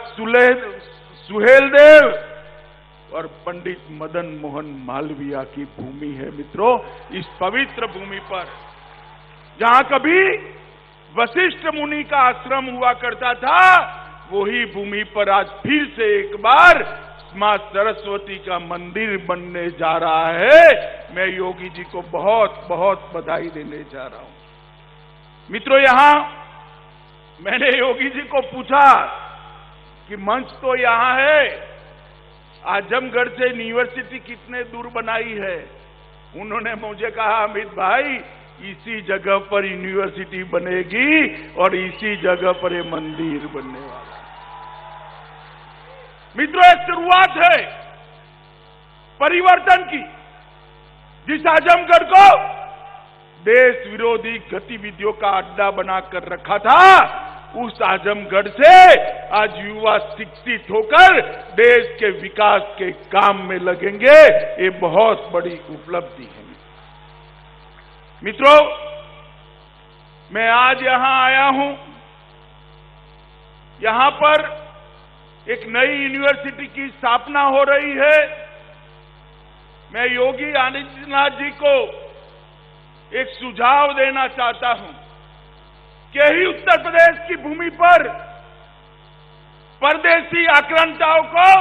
सुहेलदेव और पंडित मदन मोहन मालवीय की भूमि है। मित्रों, इस पवित्र भूमि पर जहां कभी वशिष्ठ मुनि का आश्रम हुआ करता था, वही भूमि पर आज फिर से एक बार मां सरस्वती का मंदिर बनने जा रहा है। मैं योगी जी को बहुत बहुत बधाई देने जा रहा हूं। मित्रों, यहां मैंने योगी जी को पूछा कि मंच तो यहां है, आजमगढ़ से यूनिवर्सिटी कितने दूर बनाई है? उन्होंने मुझे कहा, अमित भाई इसी जगह पर यूनिवर्सिटी बनेगी और इसी जगह पर ये मंदिर बनने वाला है। मित्रों, एक शुरुआत है परिवर्तन की। जिस आजमगढ़ को देश विरोधी गतिविधियों का अड्डा बनाकर रखा था, उस आजमगढ़ से आज युवा शिक्षित होकर देश के विकास के काम में लगेंगे। ये बहुत बड़ी उपलब्धि है। मित्रों, मैं आज यहां आया हूं। यहां पर एक नई यूनिवर्सिटी की स्थापना हो रही है। मैं योगी आदित्यनाथ जी को एक सुझाव देना चाहता हूं कि ही उत्तर प्रदेश की भूमि पर परदेशी आक्रांताओं को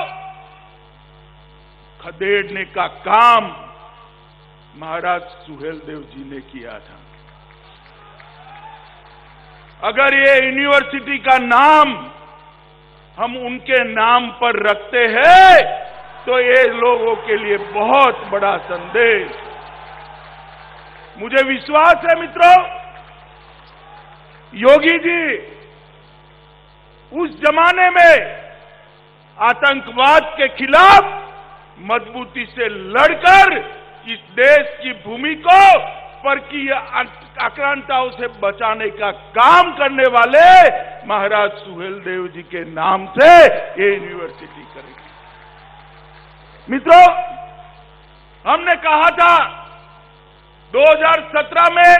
खदेड़ने का काम महाराज सुहेलदेव जी ने किया था। अगर ये यूनिवर्सिटी का नाम हम उनके नाम पर रखते हैं तो ये लोगों के लिए बहुत बड़ा संदेश। मुझे विश्वास है मित्रों, योगी जी उस जमाने में आतंकवाद के खिलाफ मजबूती से लड़कर इस देश की भूमि को परकीय आक्रांताओं से बचाने का काम करने वाले महाराज सुहेलदेव जी के नाम से ये यूनिवर्सिटी करेगी। मित्रों, हमने कहा था 2017 में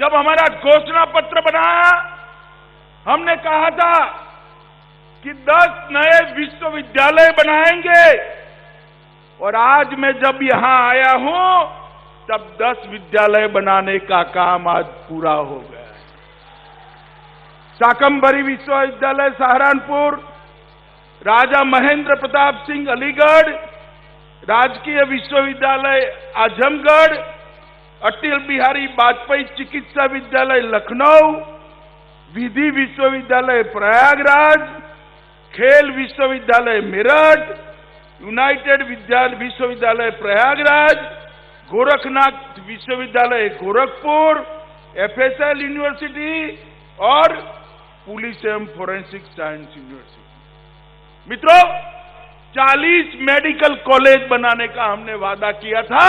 जब हमारा घोषणा पत्र बनाया, हमने कहा था कि 10 नए विश्वविद्यालय बनाएंगे। और आज मैं जब यहां आया हूं तब 10 विद्यालय बनाने का काम आज पूरा हो गया है। शाकंभरी विश्वविद्यालय सहारनपुर, राजा महेंद्र प्रताप सिंह अलीगढ़, राजकीय विश्वविद्यालय आजमगढ़, अटल बिहारी वाजपेयी चिकित्सा विद्यालय लखनऊ, विधि विश्वविद्यालय प्रयागराज, खेल विश्वविद्यालय मेरठ, यूनाइटेड विश्वविद्यालय प्रयागराज, गोरखनाथ विश्वविद्यालय गोरखपुर, एफएसएल यूनिवर्सिटी और पुलिस एवं फोरेंसिक साइंस यूनिवर्सिटी। मित्रों, 40 मेडिकल कॉलेज बनाने का हमने वादा किया था।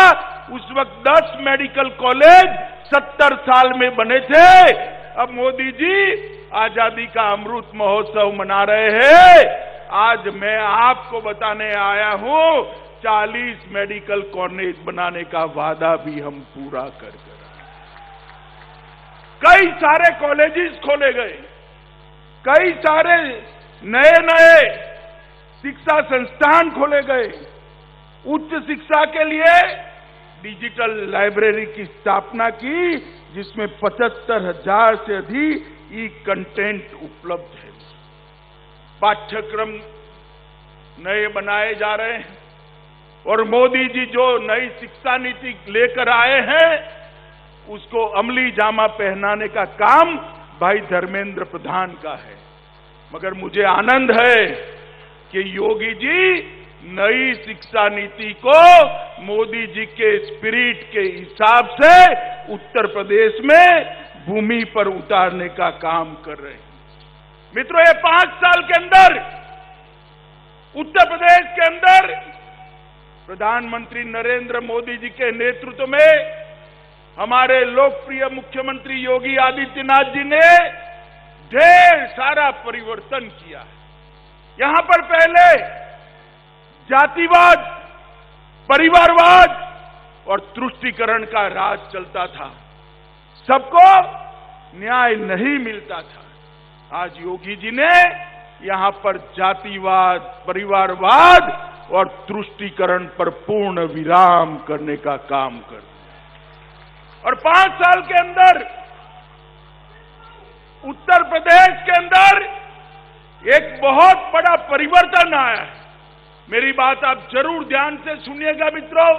उस वक्त 10 मेडिकल कॉलेज 70 साल में बने थे। अब मोदी जी आजादी का अमृत महोत्सव मना रहे हैं। आज मैं आपको बताने आया हूं 40 मेडिकल कॉलेज बनाने का वादा भी हम पूरा कर रहे हैं। कई सारे कॉलेजेस खोले गए, कई सारे नए नए शिक्षा संस्थान खोले गए। उच्च शिक्षा के लिए डिजिटल लाइब्रेरी की स्थापना की, जिसमें 75,000 से अधिक ई कंटेंट उपलब्ध है। पाठ्यक्रम नए बनाए जा रहे हैं और मोदी जी जो नई शिक्षा नीति लेकर आए हैं उसको अमली जामा पहनाने का काम भाई धर्मेंद्र प्रधान का है। मगर मुझे आनंद है कि योगी जी नई शिक्षा नीति को मोदी जी के स्पिरिट के हिसाब से उत्तर प्रदेश में भूमि पर उतारने का काम कर रहे हैं। मित्रों, ये 5 साल के अंदर उत्तर प्रदेश के अंदर प्रधानमंत्री नरेंद्र मोदी जी के नेतृत्व में हमारे लोकप्रिय मुख्यमंत्री योगी आदित्यनाथ जी ने ढेर सारा परिवर्तन किया है। यहां पर पहले जातिवाद, परिवारवाद और तुष्टीकरण का राज चलता था, सबको न्याय नहीं मिलता था। आज योगी जी ने यहां पर जातिवाद, परिवारवाद और तुष्टीकरण पर पूर्ण विराम करने का काम कर दिया। और 5 साल के अंदर उत्तर प्रदेश के अंदर एक बहुत बड़ा परिवर्तन आया है। मेरी बात आप जरूर ध्यान से सुनिएगा मित्रों।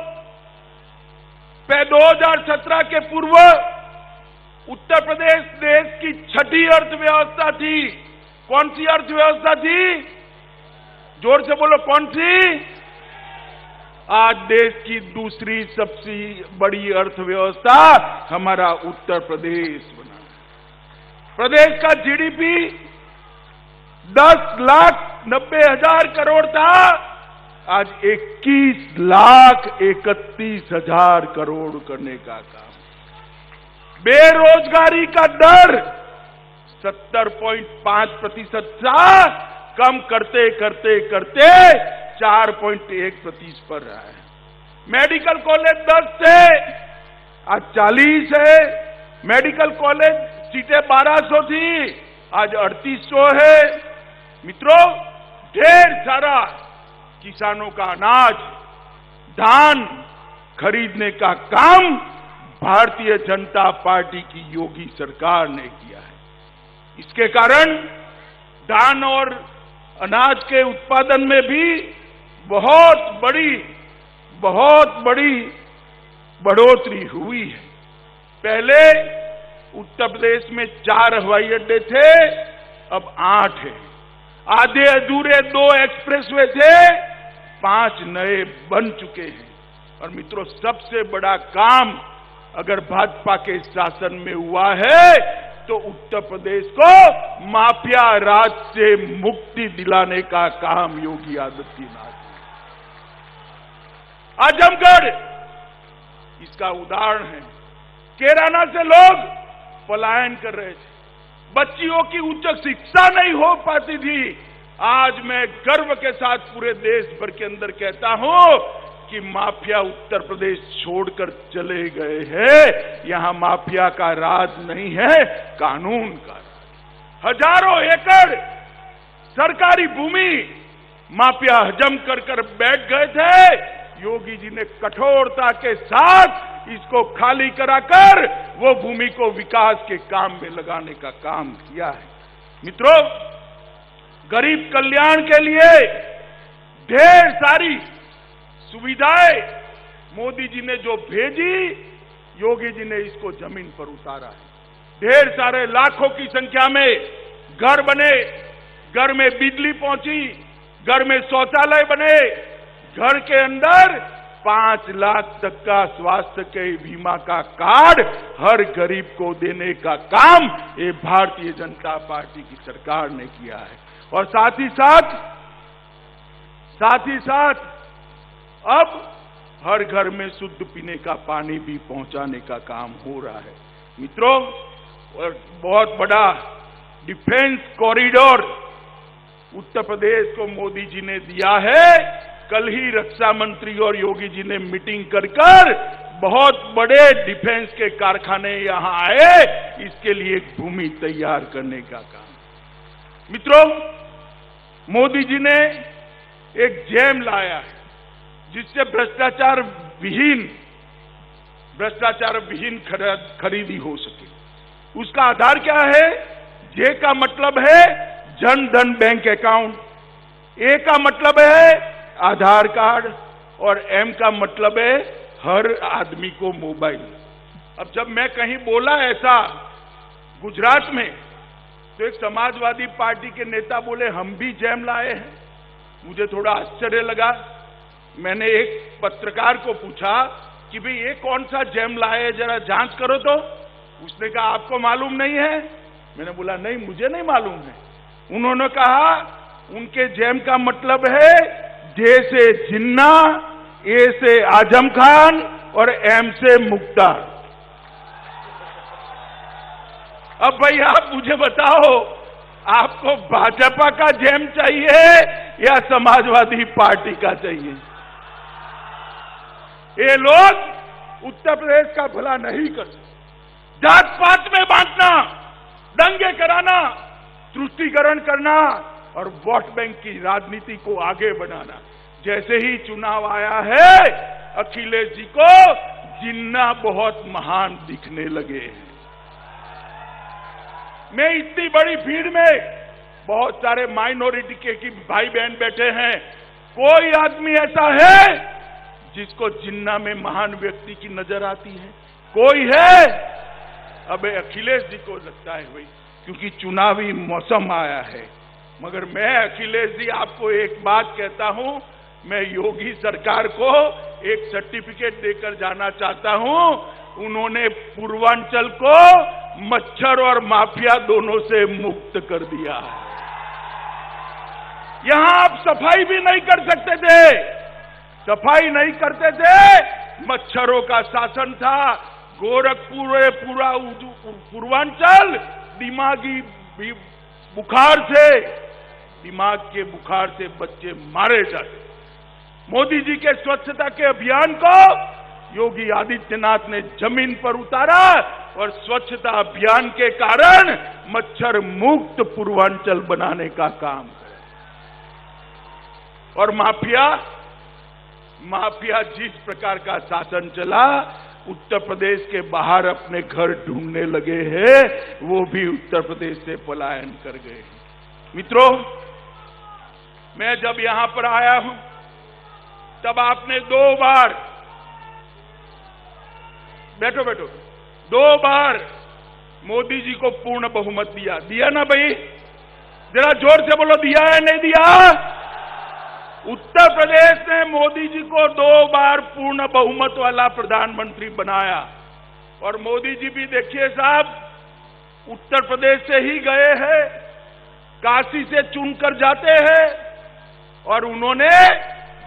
2017 के पूर्व उत्तर प्रदेश देश की 6ठी अर्थव्यवस्था थी। कौन सी अर्थव्यवस्था थी? जोर से बोलो, कौन सी? आज देश की दूसरी सबसे बड़ी अर्थव्यवस्था हमारा उत्तर प्रदेश बना। प्रदेश का जीडीपी 10,90,000 करोड़ था, आज 21,31,000 करोड़ करने का काम। बेरोजगारी का दर 70.5% था, कम करते करते करते 4.1% पर रहा है। मेडिकल कॉलेज 10 थे, आज 40 है। मेडिकल कॉलेज सीटें 1200 थी, आज 3800 है। मित्रों, ढेर सारा किसानों का अनाज, धान खरीदने का काम भारतीय जनता पार्टी की योगी सरकार ने किया है। इसके कारण धान और अनाज के उत्पादन में भी बहुत बड़ी बढ़ोतरी हुई है। पहले उत्तर प्रदेश में 4 हवाई अड्डे थे, अब 8 है। आधे अधूरे 2 एक्सप्रेसवे थे, 5 नए बन चुके हैं। और मित्रों, सबसे बड़ा काम अगर भाजपा के शासन में हुआ है तो उत्तर प्रदेश को माफिया राज से मुक्ति दिलाने का काम योगी आदित्यनाथ ने। आजमगढ़ इसका उदाहरण है। कैराना से लोग पलायन कर रहे थे, बच्चियों की उच्च शिक्षा नहीं हो पाती थी। आज मैं गर्व के साथ पूरे देश भर के अंदर कहता हूं कि माफिया उत्तर प्रदेश छोड़कर चले गए हैं। यहां माफिया का राज नहीं है, कानून का राज। हजारों एकड़ सरकारी भूमि माफिया हजम कर बैठ गए थे। योगी जी ने कठोरता के साथ इसको खाली कराकर वो भूमि को विकास के काम में लगाने का काम किया है। मित्रों, गरीब कल्याण के लिए ढेर सारी सुविधाएं मोदी जी ने जो भेजी, योगी जी ने इसको जमीन पर उतारा है। ढेर सारे लाखों की संख्या में घर बने, घर में बिजली पहुंची, घर में शौचालय बने, घर के अंदर 5 लाख तक का स्वास्थ्य के बीमा का कार्ड हर गरीब को देने का काम ये भारतीय जनता पार्टी की सरकार ने किया है। और साथ ही साथ अब हर घर में शुद्ध पीने का पानी भी पहुंचाने का काम हो रहा है। मित्रों, और बहुत बड़ा डिफेंस कॉरिडोर उत्तर प्रदेश को मोदी जी ने दिया है। कल ही रक्षा मंत्री और योगी जी ने मीटिंग कर बहुत बड़े डिफेंस के कारखाने यहां आए, इसके लिए एक भूमि तैयार करने का काम। मित्रों, मोदी जी ने एक जैम लाया है जिससे भ्रष्टाचार विहीन खरीदी हो सके। उसका आधार क्या है? जे का मतलब है जन धन बैंक अकाउंट, ए का मतलब है आधार कार्ड और एम का मतलब है हर आदमी को मोबाइल। अब जब मैं कहीं बोला ऐसा गुजरात में, तो एक समाजवादी पार्टी के नेता बोले हम भी जैम लाए हैं। मुझे थोड़ा आश्चर्य लगा। मैंने एक पत्रकार को पूछा कि भाई ये कौन सा जैम लाए, जरा जांच करो तो। उसने कहा आपको मालूम नहीं है? मैंने बोला नहीं, मुझे नहीं मालूम है। उन्होंने कहा उनके जैम का मतलब है जे से जिन्ना, ए से आजम खान और एम से मुख्तार। अब भाई आप मुझे बताओ, आपको भाजपा का जैम चाहिए या समाजवादी पार्टी का चाहिए? ये लोग उत्तर प्रदेश का भला नहीं कर सकते। जात पात में बांटना, दंगे कराना, तुष्टीकरण करना और वोट बैंक की राजनीति को आगे बढ़ाना। जैसे ही चुनाव आया है, अखिलेश जी को जिन्ना बहुत महान दिखने लगे हैं। मैं इतनी बड़ी भीड़ में बहुत सारे माइनॉरिटी के भाई बहन बैठे हैं, कोई आदमी ऐसा है जिसको जिन्ना में महान व्यक्ति की नजर आती है? कोई है? अब अखिलेश जी को लगता है भाई, क्योंकि चुनावी मौसम आया है। मगर मैं अखिलेश जी आपको एक बात कहता हूं, मैं योगी सरकार को एक सर्टिफिकेट देकर जाना चाहता हूं। उन्होंने पूर्वांचल को मच्छर और माफिया दोनों से मुक्त कर दिया है। यहां आप सफाई भी नहीं कर सकते थे, सफाई नहीं करते थे, मच्छरों का शासन था। गोरखपुर पूरा पूर्वांचल दिमागी बुखार से, दिमाग के बुखार से बच्चे मारे जाते। मोदी जी के स्वच्छता के अभियान को योगी आदित्यनाथ ने जमीन पर उतारा और स्वच्छता अभियान के कारण मच्छर मुक्त पूर्वांचल बनाने का काम किया। और माफिया जिस प्रकार का शासन चला, उत्तर प्रदेश के बाहर अपने घर ढूंढने लगे हैं, वो भी उत्तर प्रदेश से पलायन कर गए। मित्रों, मैं जब यहां पर आया हूं तब आपने 2 बार, बैठो 2 बार मोदी जी को पूर्ण बहुमत दिया ना भाई? जरा जोर से बोलो, दिया है नहीं दिया? उत्तर प्रदेश ने मोदी जी को 2 बार पूर्ण बहुमत वाला प्रधानमंत्री बनाया। और मोदी जी भी देखिए साहब, उत्तर प्रदेश से ही गए हैं, काशी से चुनकर जाते हैं और उन्होंने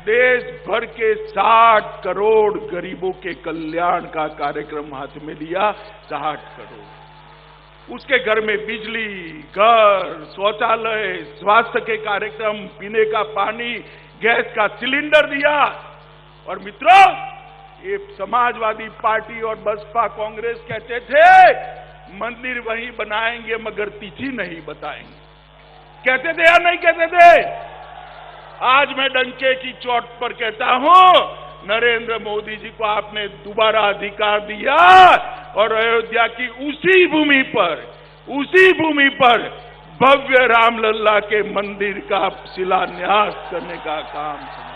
देश भर के 60 करोड़ गरीबों के कल्याण का कार्यक्रम हाथ में लिया। 60 करोड़, उसके घर में बिजली, घर, शौचालय, स्वास्थ्य के कार्यक्रम, पीने का पानी, गैस का सिलेंडर दिया। और मित्रों, ये समाजवादी पार्टी और बसपा कांग्रेस कहते थे मंदिर वहीं बनाएंगे मगर तिथि नहीं बताएंगे। कहते थे या नहीं कहते थे? आज मैं डंके की चोट पर कहता हूं, नरेंद्र मोदी जी को आपने दोबारा अधिकार दिया और अयोध्या की उसी भूमि पर भव्य रामलला के मंदिर का शिलान्यास करने का काम किया।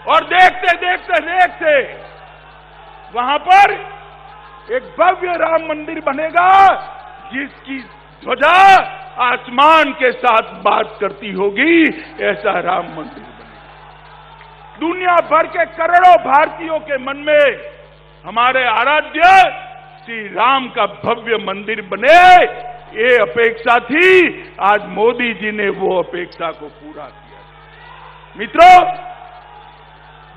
और देखते वहां पर एक भव्य राम मंदिर बनेगा जिसकी ध्वजा आसमान के साथ बात करती होगी, ऐसा राम मंदिर बनेगा। दुनिया भर के करोड़ों भारतीयों के मन में हमारे आराध्य श्री राम का भव्य मंदिर बने, ये अपेक्षा थी। आज मोदी जी ने वो अपेक्षा को पूरा किया। मित्रों,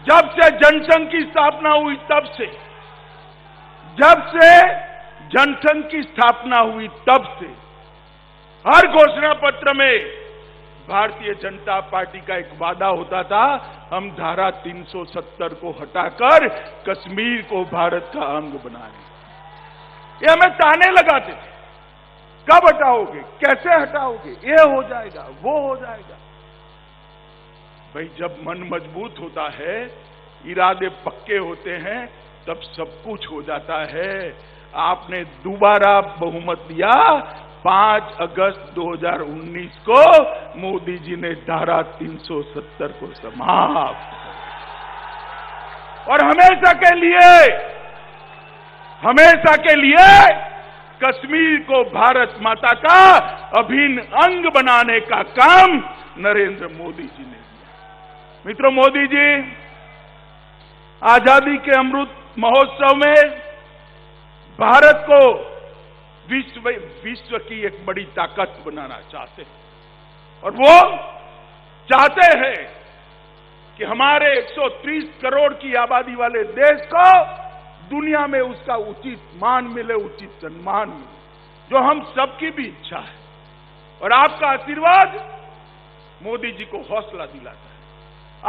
जब से जनसंघ की स्थापना हुई तब से हर घोषणा पत्र में भारतीय जनता पार्टी का एक वादा होता था, हम धारा 370 को हटाकर कश्मीर को भारत का अंग बनाएंगे। ये हमें ताने लगाते थे, कब हटाओगे, कैसे हटाओगे, ये हो जाएगा, वो हो जाएगा। भाई, जब मन मजबूत होता है, इरादे पक्के होते हैं, तब सब कुछ हो जाता है। आपने दोबारा बहुमत दिया। 5 अगस्त 2019 को मोदी जी ने धारा 370 को समाप्त और हमेशा के लिए कश्मीर को भारत माता का अभिन्न अंग बनाने का काम नरेंद्र मोदी जी ने किया। मित्रों, मोदी जी आजादी के अमृत महोत्सव में भारत को विश्व की एक बड़ी ताकत बनाना चाहते हैं और वो चाहते हैं कि हमारे 130 करोड़ की आबादी वाले देश को दुनिया में उसका उचित मान मिले, उचित सम्मान मिले, जो हम सबकी भी इच्छा है। और आपका आशीर्वाद मोदी जी को हौसला दिलाता है।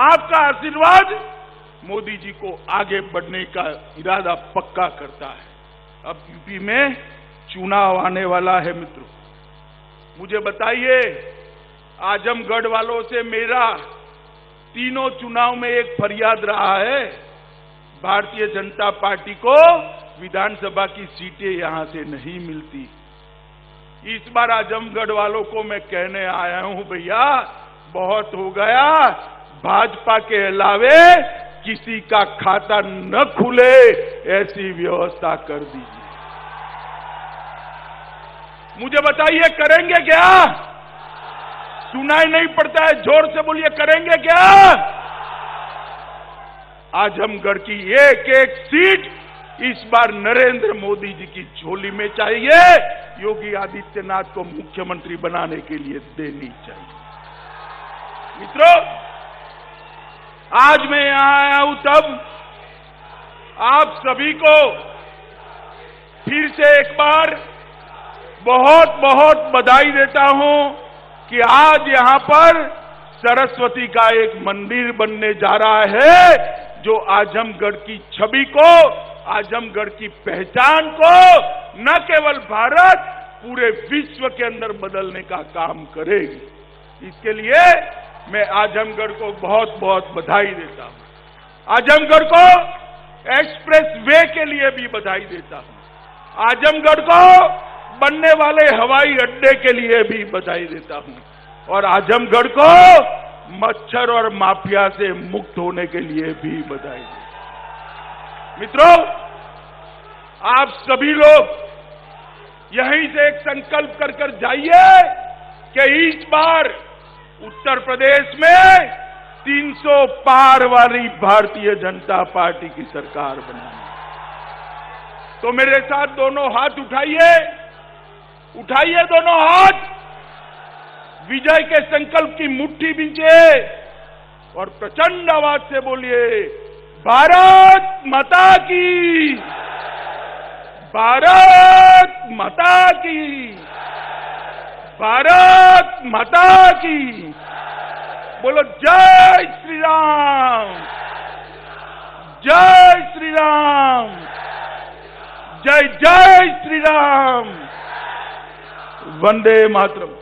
आपका आशीर्वाद मोदी जी को आगे बढ़ने का इरादा पक्का करता है। अब यूपी में चुनाव आने वाला है। मित्रों, मुझे बताइए, आजमगढ़ वालों से मेरा तीनों चुनाव में एक फरियाद रहा है, भारतीय जनता पार्टी को विधानसभा की सीटें यहां से नहीं मिलती। इस बार आजमगढ़ वालों को मैं कहने आया हूं, भैया बहुत हो गया, भाजपा के अलावे किसी का खाता न खुले, ऐसी व्यवस्था कर दीजिए। मुझे बताइए करेंगे क्या? सुनाई नहीं पड़ता है, जोर से बोलिए, करेंगे क्या? आजमगढ़ की एक एक सीट इस बार नरेंद्र मोदी जी की झोली में चाहिए, योगी आदित्यनाथ को मुख्यमंत्री बनाने के लिए देनी चाहिए। मित्रों, आज मैं यहां आया हूं तब आप सभी को फिर से एक बार बहुत बहुत बधाई देता हूं कि आज यहां पर सरस्वती का एक मंदिर बनने जा रहा है, जो आजमगढ़ की छवि को, आजमगढ़ की पहचान को न केवल भारत, पूरे विश्व के अंदर बदलने का काम करेगी। इसके लिए मैं आजमगढ़ को बहुत बहुत बधाई देता हूं। आजमगढ़ को एक्सप्रेस वे के लिए भी बधाई देता हूं। आजमगढ़ को बनने वाले हवाई अड्डे के लिए भी बधाई देता हूं, और आजमगढ़ को मच्छर और माफिया से मुक्त होने के लिए भी बधाई देता हूं। मित्रों, आप सभी लोग यहीं से एक संकल्प कर कर जाइए कि इस बार उत्तर प्रदेश में 300 पार वाली भारतीय जनता पार्टी की सरकार बनानी। तो मेरे साथ दोनों हाथ उठाइए, उठाइए दोनों हाथ, विजय के संकल्प की मुट्ठी बींचे और प्रचंड आवाज से बोलिए, भारत माता की, भारत माता की, भारत माता की। बोलो जय श्री राम, जय श्री राम, जय जय श्री राम, वंदे मातरम।